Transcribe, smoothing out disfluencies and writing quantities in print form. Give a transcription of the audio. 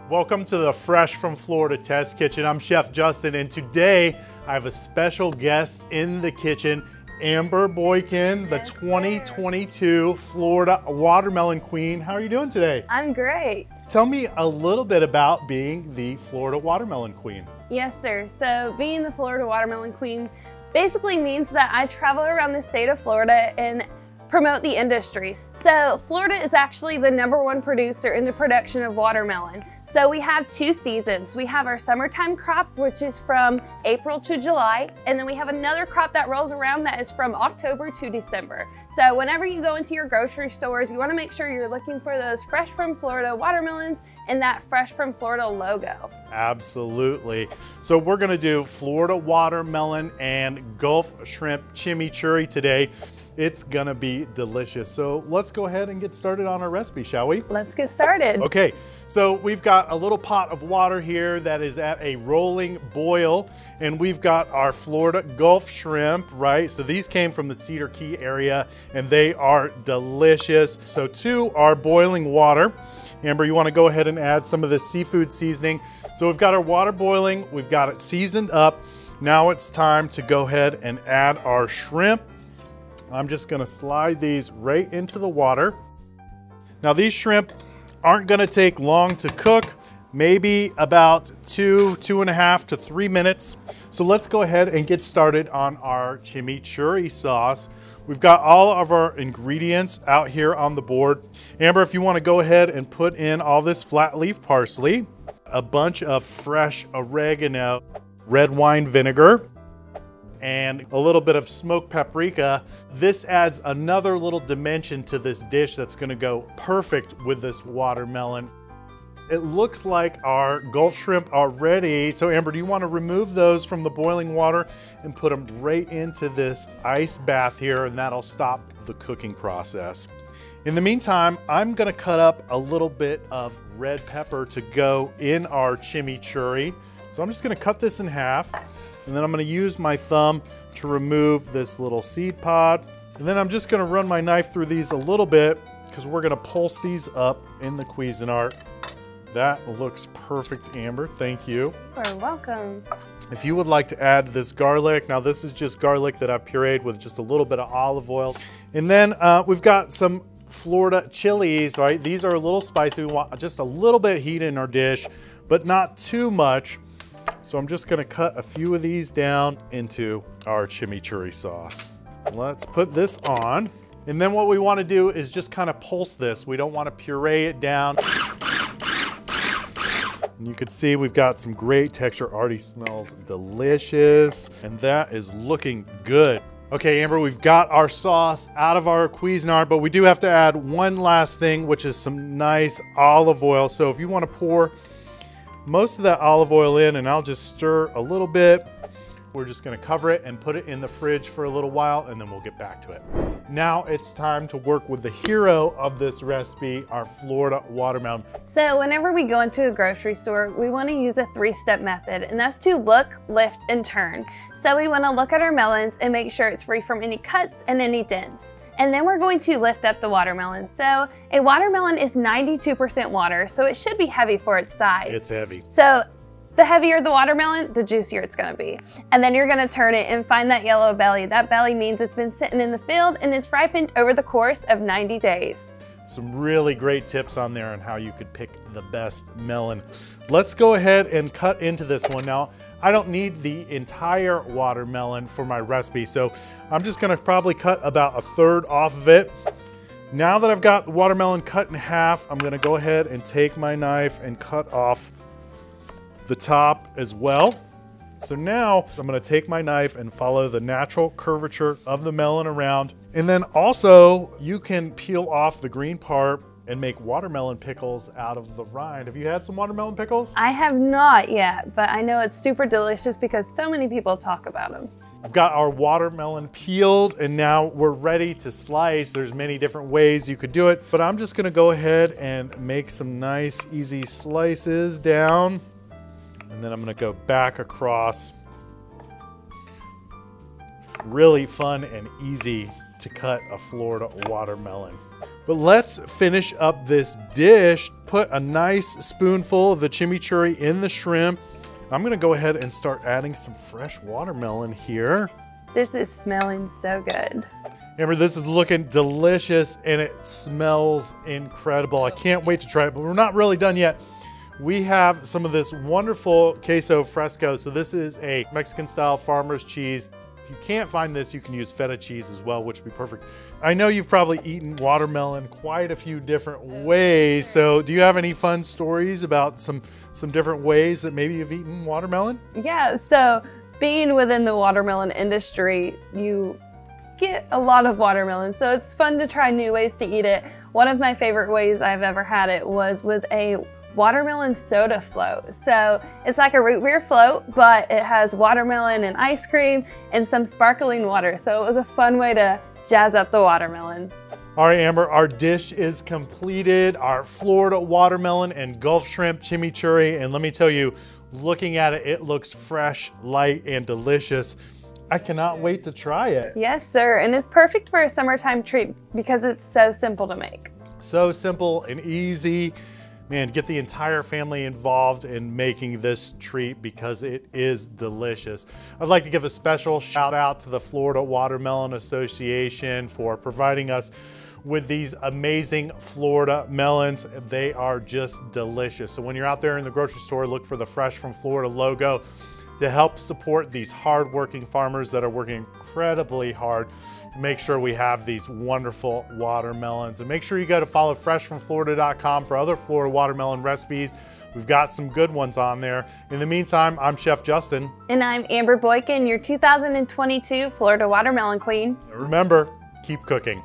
Welcome to the Fresh from Florida Test Kitchen. I'm Chef Justin, and today I have a special guest in the kitchen, Amber Boykin, the 2022 Florida Watermelon Queen. How are you doing today? I'm great. Tell me a little bit about being the Florida Watermelon Queen. Yes, sir. So being the Florida Watermelon Queen basically means that I travel around the state of Florida and promote the industry. So Florida is actually the #1 producer in the production of watermelon. So we have 2 seasons. We have our summertime crop, which is from April to July, and then we have another crop that rolls around that is from October to December. So whenever you go into your grocery stores, you wanna make sure you're looking for those Fresh from Florida watermelons and that Fresh from Florida logo. Absolutely. So we're gonna do Florida watermelon and Gulf shrimp chimichurri today. It's gonna be delicious. So let's go ahead and get started on our recipe, shall we? Let's get started. Okay, so we've got a little pot of water here that is at a rolling boil, and we've got our Florida Gulf shrimp, right? So these came from the Cedar Key area, and they are delicious. So to our boiling water, Amber, you wanna go ahead and add some of this seafood seasoning. So we've got our water boiling, we've got it seasoned up. Now it's time to go ahead and add our shrimp. I'm just gonna slide these right into the water. Now these shrimp aren't gonna take long to cook, maybe about 2.5 to 3 minutes. So let's go ahead and get started on our chimichurri sauce. We've got all of our ingredients out here on the board. Amber, if you wanna go ahead and put in all this flat leaf parsley, a bunch of fresh oregano, red wine vinegar, and a little bit of smoked paprika. This adds another little dimension to this dish that's gonna go perfect with this watermelon. It looks like our Gulf shrimp are ready. So Amber, do you wanna remove those from the boiling water and put them right into this ice bath here, and that'll stop the cooking process. In the meantime, I'm gonna cut up a little bit of red pepper to go in our chimichurri. So I'm just gonna cut this in half. And then I'm gonna use my thumb to remove this little seed pod. And then I'm just gonna run my knife through these a little bit because we're gonna pulse these up in the Cuisinart. That looks perfect, Amber, thank you. You're welcome. If you would like to add this garlic, now this is just garlic that I've pureed with just a little bit of olive oil. And then we've got some Florida chilies, right? These are a little spicy. We want just a little bit of heat in our dish, but not too much. So I'm just gonna cut a few of these down into our chimichurri sauce. Let's put this on. And then what we wanna do is just kind of pulse this. We don't wanna puree it down. And you can see we've got some great texture, already smells delicious. And that is looking good. Okay, Amber, we've got our sauce out of our Cuisinart, but we do have to add one last thing, which is some nice olive oil. So if you wanna pour most of that olive oil in, and I'll just stir a little bit. We're just gonna cover it and put it in the fridge for a little while, and then we'll get back to it. Now it's time to work with the hero of this recipe, our Florida watermelon. So whenever we go into a grocery store, we wanna use a 3-step method, and that's to look, lift, and turn. So we wanna look at our melons and make sure it's free from any cuts and any dents. And then we're going to lift up the watermelon. So a watermelon is 92% water, so it should be heavy for its size. It's heavy. So the heavier the watermelon, the juicier it's gonna be. And then you're gonna turn it and find that yellow belly. That belly means it's been sitting in the field and it's ripened over the course of 90 days. Some really great tips on there on how you could pick the best melon. Let's go ahead and cut into this one. Now, I don't need the entire watermelon for my recipe, so I'm just gonna probably cut about 1/3 off of it. Now that I've got the watermelon cut in half, I'm gonna go ahead and take my knife and cut off the top as well. So now I'm gonna take my knife and follow the natural curvature of the melon around. And then also you can peel off the green part and make watermelon pickles out of the rind. Have you had some watermelon pickles? I have not yet, but I know it's super delicious because so many people talk about them. We've got our watermelon peeled and now we're ready to slice. There's many different ways you could do it, but I'm just gonna go ahead and make some nice, easy slices down. And then I'm gonna go back across. Really fun and easy to cut a Florida watermelon. But let's finish up this dish. Put a nice spoonful of the chimichurri in the shrimp. I'm gonna go ahead and start adding some fresh watermelon here. This is smelling so good. Amber, this is looking delicious and it smells incredible. I can't wait to try it, but we're not really done yet. We have some of this wonderful queso fresco. So this is a Mexican style farmer's cheese. If you can't find this, you can use feta cheese as well, which would be perfect. I know you've probably eaten watermelon quite a few different ways. So do you have any fun stories about some different ways that maybe you've eaten watermelon? Yeah, so being within the watermelon industry, you get a lot of watermelon, so it's fun to try new ways to eat it. One of my favorite ways I've ever had it was with a watermelon soda float. So it's like a root beer float, but it has watermelon and ice cream and some sparkling water. So it was a fun way to jazz up the watermelon. All right, Amber, our dish is completed. Our Florida watermelon and Gulf shrimp chimichurri. And let me tell you, looking at it, it looks fresh, light, and delicious. I cannot wait to try it. Yes, sir. And it's perfect for a summertime treat because it's so simple to make. So simple and easy. Man, get the entire family involved in making this treat because it is delicious. I'd like to give a special shout out to the Florida Watermelon Association for providing us with these amazing Florida melons. They are just delicious. So when you're out there in the grocery store, look for the Fresh from Florida logo to help support these hardworking farmers that are working incredibly hard to make sure we have these wonderful watermelons. And make sure you go to follow freshfromflorida.com for other Florida watermelon recipes. We've got some good ones on there. In the meantime, I'm Chef Justin. And I'm Amber Boykin, your 2022 Florida Watermelon Queen. Remember, keep cooking.